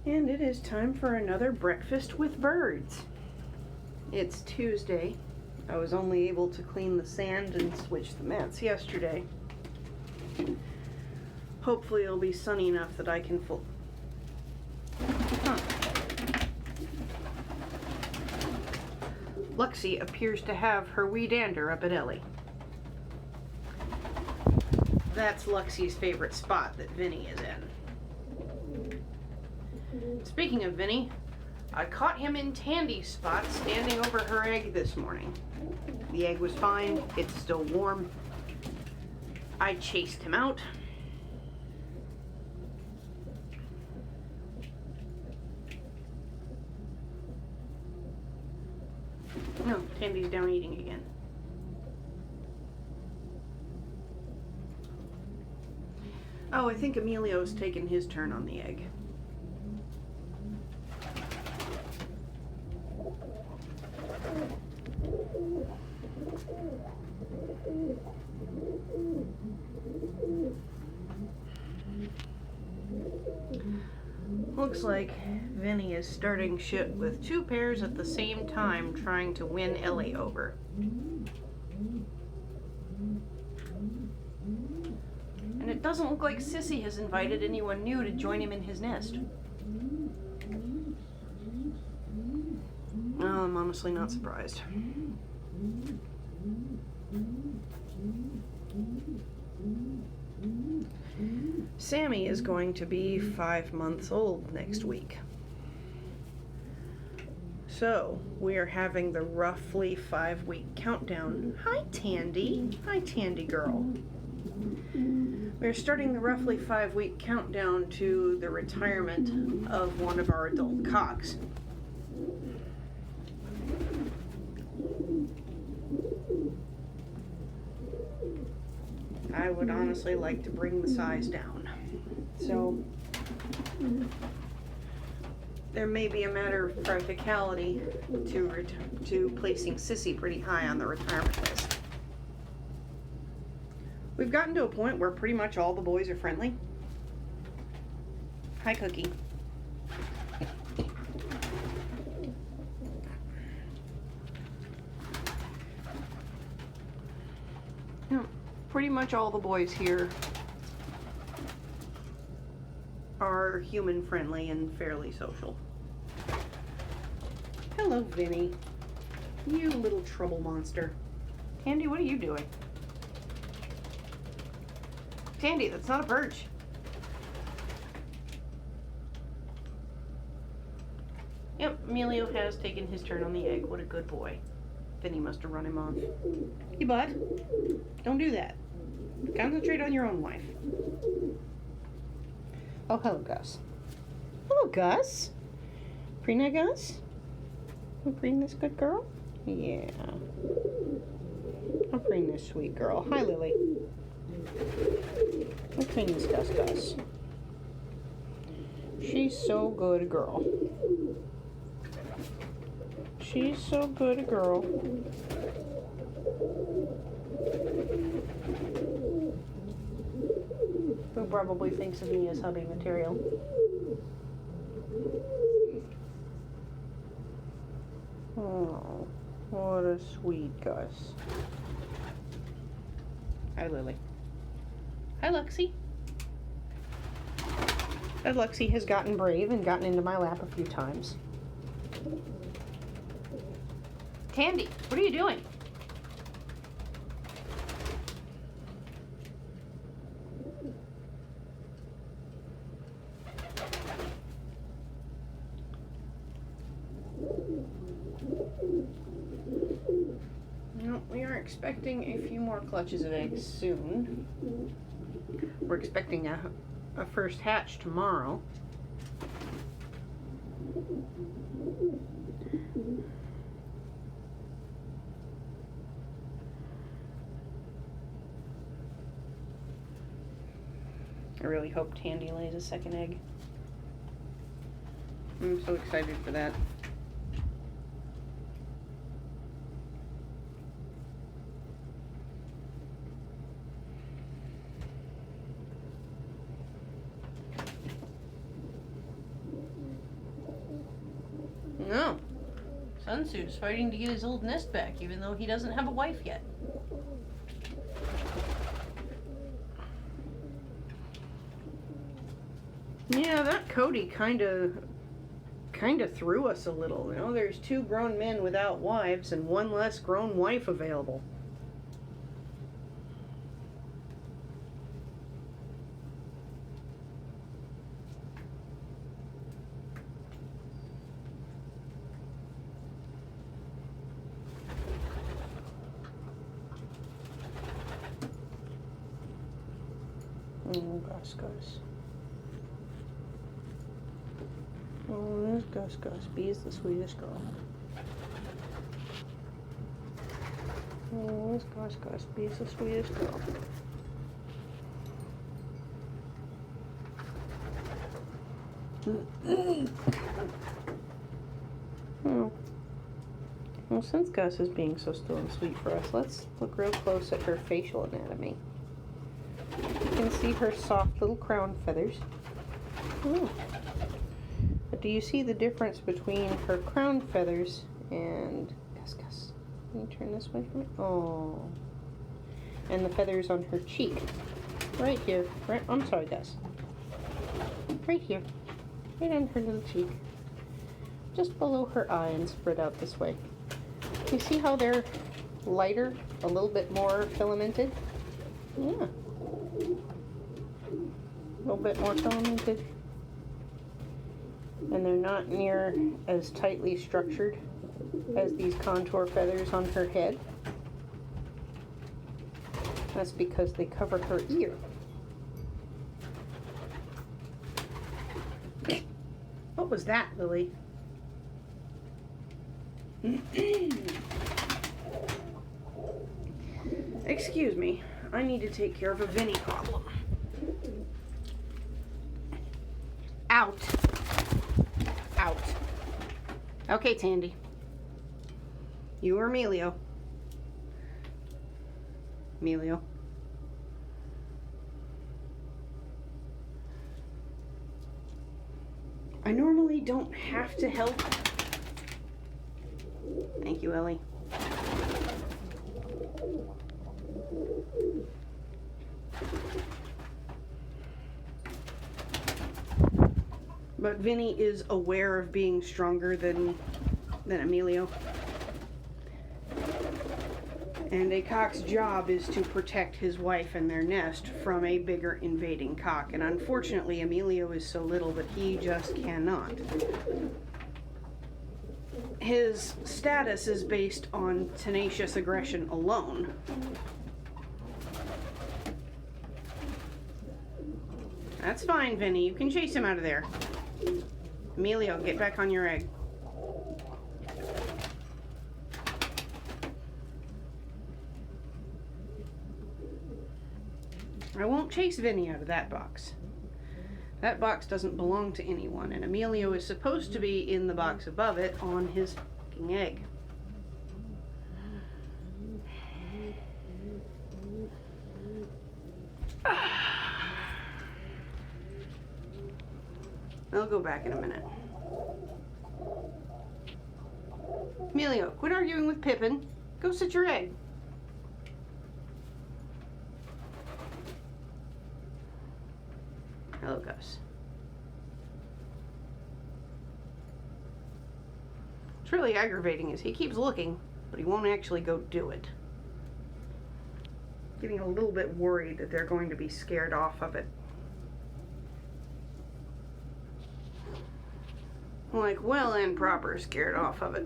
And it is time for another breakfast with birds. It's Tuesday. I was only able to clean the sand and switch the mats yesterday. Hopefully it'll be sunny enough that I can Luxie appears to have her wee dander up at Ellie. That's Luxie's favorite spot that Vinny is in. Speaking of Vinny, I caught him in Tandy's spot standing over her egg this morning. The egg was fine, it's still warm. I chased him out. No, Tandy's down eating again. Oh, I think Emilio's taken his turn on the egg. Looks like Vinny is starting shit with two pairs at the same time trying to win Ellie over. And it doesn't look like Sissy has invited anyone new to join him in his nest. Well, I'm honestly not surprised. Sammy is going to be 5 months old next week. So, we are having the roughly 5-week countdown. Hi, Tandy. Hi, Tandy girl. We're starting the roughly 5-week countdown to the retirement of one of our adult cocks. I would honestly like to bring the size down. So, there may be a matter of practicality to placing Sissy pretty high on the retirement list. We've gotten to a point where pretty much all the boys are friendly. Hi, Cookie. No, pretty much all the boys here are human friendly and fairly social. Hello, Vinny. You little trouble monster. Tandy, what are you doing? Tandy, that's not a perch. Yep, Emilio has taken his turn on the egg. What a good boy. Vinny must have run him off. Hey, bud. Don't do that. Concentrate on your own wife. Oh, hello, Gus. Hello, Gus. Preen Gus? You preen this good girl? Yeah. I'll preen this sweet girl. Hi, Lily. I'll preen this Gus. She's so good a girl. She's so good a girl. Who probably thinks of me as hubby material. Oh, what a sweet Gus. Hi, Lily. Hi, Luxie. And Luxie has gotten brave and gotten into my lap a few times. Tandy, what are you doing? No, we are expecting a few more clutches of eggs soon. We're expecting a first hatch tomorrow. I really hope Tandy lays a second egg. I'm so excited for that. Sunsu's fighting to get his old nest back, even though he doesn't have a wife yet. Yeah, that Cody kind of threw us a little. You know, there's 2 grown men without wives and 1 less grown wife available. Oh, Gus. Oh, there's Gus. Bee's the sweetest girl. Oh, there's Gus. Bee's the sweetest girl. Oh. Well, since Gus is being so still and sweet for us, let's look real close at her facial anatomy. You can see her soft little crown feathers. Oh. But do you see the difference between her crown feathers and Gus? Can you turn this way for me? Oh. And the feathers on her cheek. Right here. Right. I'm sorry, Gus. Right here. Right on her little cheek. Just below her eye and spread out this way. You see how they're lighter, a little bit more filamented? Yeah. A little bit more filamented. And they're not near as tightly structured as these contour feathers on her head. That's because they cover her ear. What was that, Lily? Excuse me, I need to take care of a Vinny problem. Out. Okay, Tandy. You or Emilio? Emilio. I normally don't have to help. Thank you, Ellie. But Vinny is aware of being stronger than Emilio. And a cock's job is to protect his wife and their nest from a bigger invading cock. And unfortunately, Emilio is so little that he just cannot. His status is based on tenacious aggression alone. That's fine, Vinny. You can chase him out of there. Emilio, get back on your egg. I won't chase Vinny out of that box. That box doesn't belong to anyone, and Emilio is supposed to be in the box above it on his fucking egg. I'll go back in a minute. Emilio, quit arguing with Pippin. Go sit your egg. Hello, Gus. What's really aggravating is he keeps looking, but he won't actually go do it. Getting a little bit worried that they're going to be scared off of it. Like, well and proper scared off of it.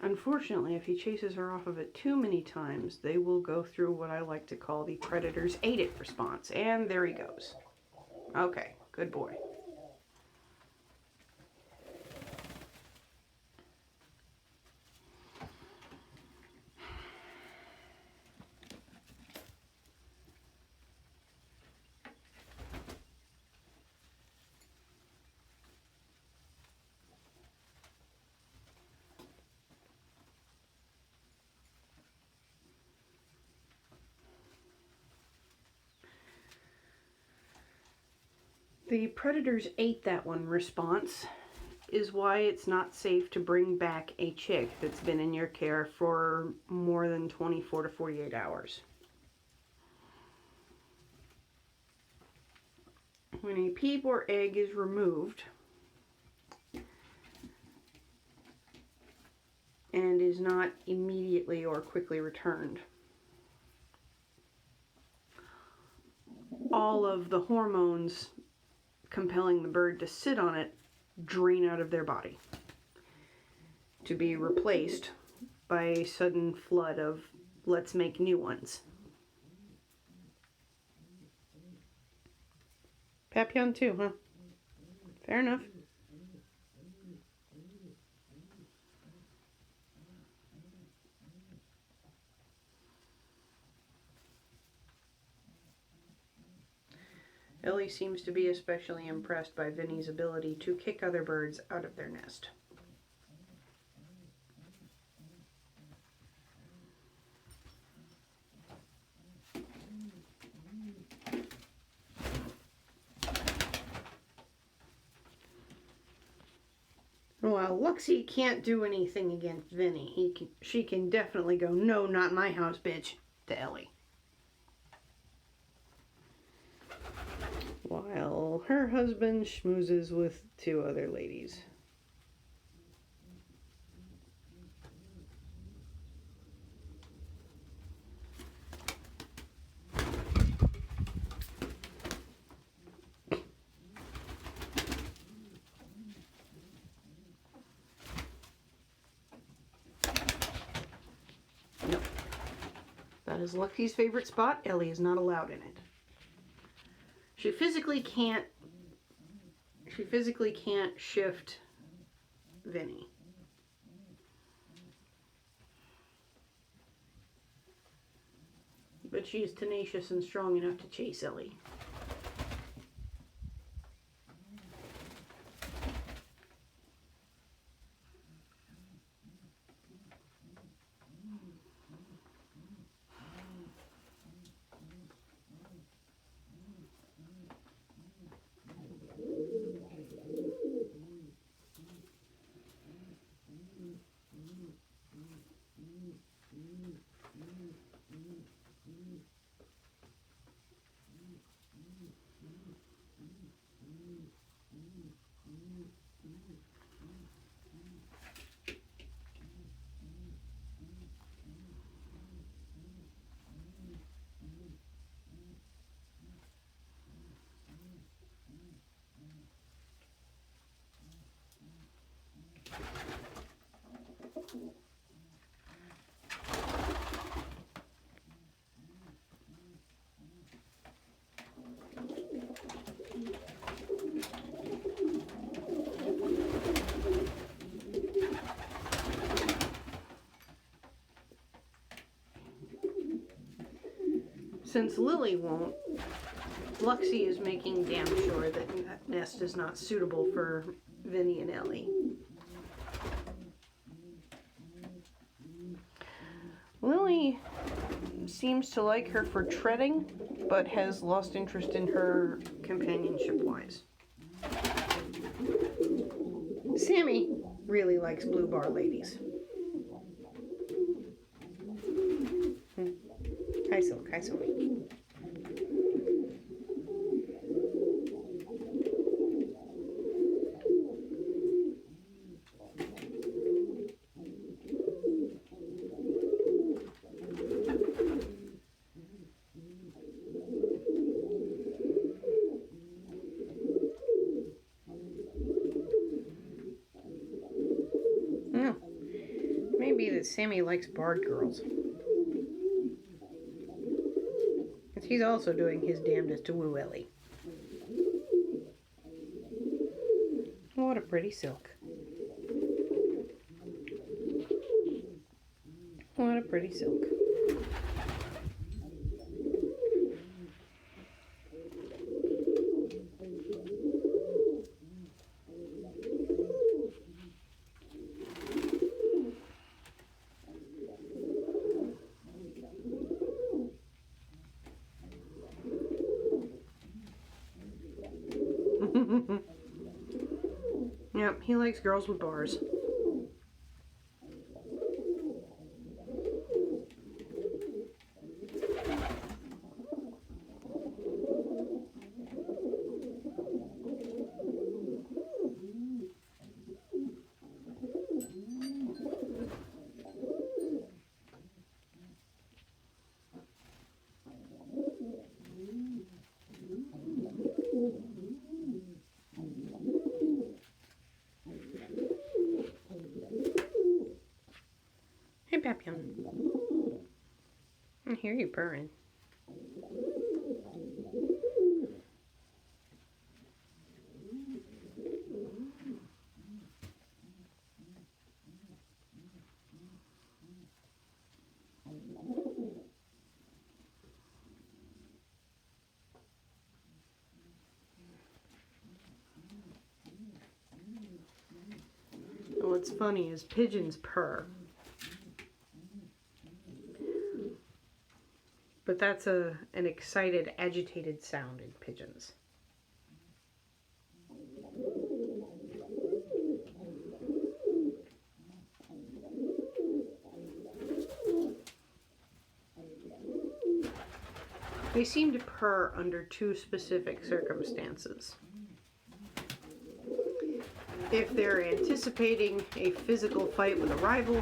Unfortunately, if he chases her off of it too many times, they will go through what I like to call the predator's ate it response. And there he goes. Okay, good boy. The predators ate that one response is why it's not safe to bring back a chick that's been in your care for more than 24 to 48 hours. When a peep or egg is removed and is not immediately or quickly returned, all of the hormones compelling the bird to sit on it drain out of their body, to be replaced by a sudden flood of let's make new ones. Papillon too, huh? Fair enough. Ellie seems to be especially impressed by Vinny's ability to kick other birds out of their nest. While Luxie can't do anything against Vinny, she can definitely go, "No, not my house, bitch," to Ellie. While her husband schmoozes with two other ladies. Nope. That is Luxie's favorite spot. Ellie is not allowed in it. She physically can't shift Vinny. But she is tenacious and strong enough to chase Ellie. Since Lily won't, Luxie is making damn sure that that nest is not suitable for Vinny and Ellie. Lily seems to like her for treading, but has lost interest in her companionship-wise. Sammy really likes blue bar ladies. Hi, Silk. Hi, Silk. Maybe Sammy likes barred girls. And he's also doing his damnedest to woo Ellie. What a pretty silk. What a pretty silk. Yep, he likes girls with bars. Hey, Papillon. I hear you purring. What's funny is pigeons purr. But that's an excited, agitated sound in pigeons. They seem to purr under two specific circumstances. If they're anticipating a physical fight with a rival,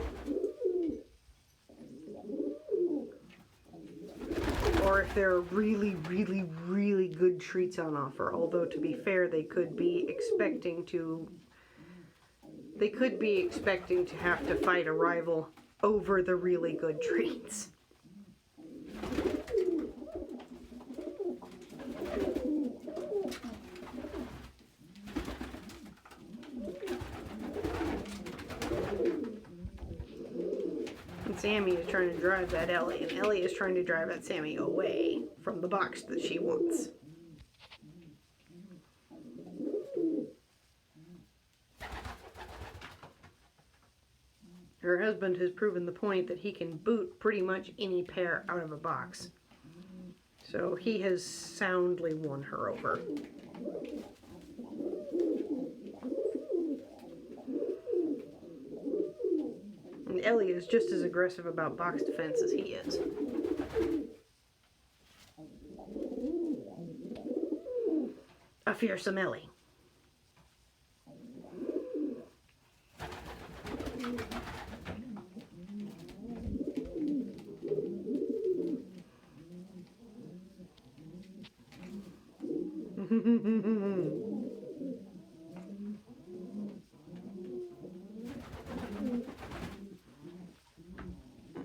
or if there are really, really, really good treats on offer. Although, to be fair, they could be expecting to have to fight a rival over the really good treats. Sammy is trying to drive that Ellie, and Ellie is trying to drive that Sammy away from the box that she wants. Her husband has proven the point that he can boot pretty much any pair out of a box. So he has soundly won her over. And Ellie is just as aggressive about box defense as he is. A fearsome Ellie.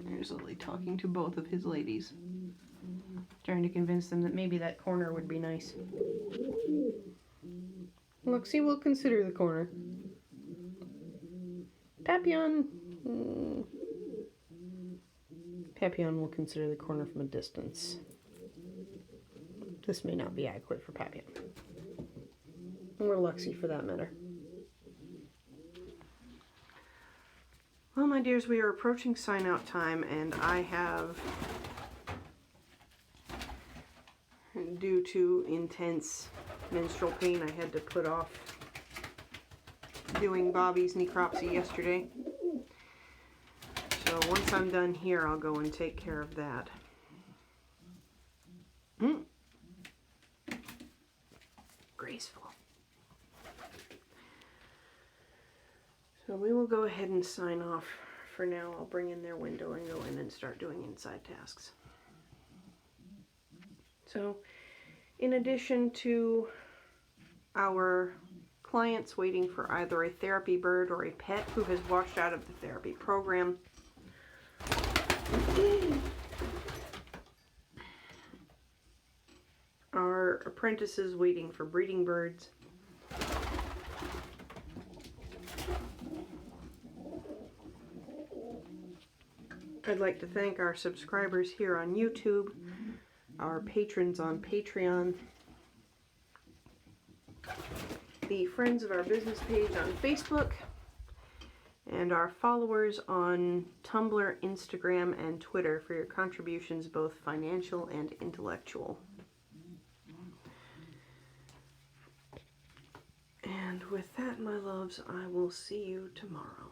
There's Lily talking to both of his ladies, trying to convince them that maybe that corner would be nice. Luxie will consider the corner. Papillon. Papillon will consider the corner from a distance. This may not be adequate for Papillon. Or Luxie, for that matter. Well, my dears, we are approaching sign-out time, and I have, due to intense menstrual pain, I had to put off doing Bobby's necropsy yesterday. So once I'm done here, I'll go and take care of that. Graceful. So we will go ahead and sign off for now. I'll bring in their window and go in and start doing inside tasks. So, in addition to our clients waiting for either a therapy bird or a pet who has washed out of the therapy program, Our apprentices waiting for breeding birds. I'd like to thank our subscribers here on YouTube, our patrons on Patreon, the friends of our business page on Facebook, and our followers on Tumblr, Instagram, and Twitter for your contributions, both financial and intellectual. And with that, my loves, I will see you tomorrow.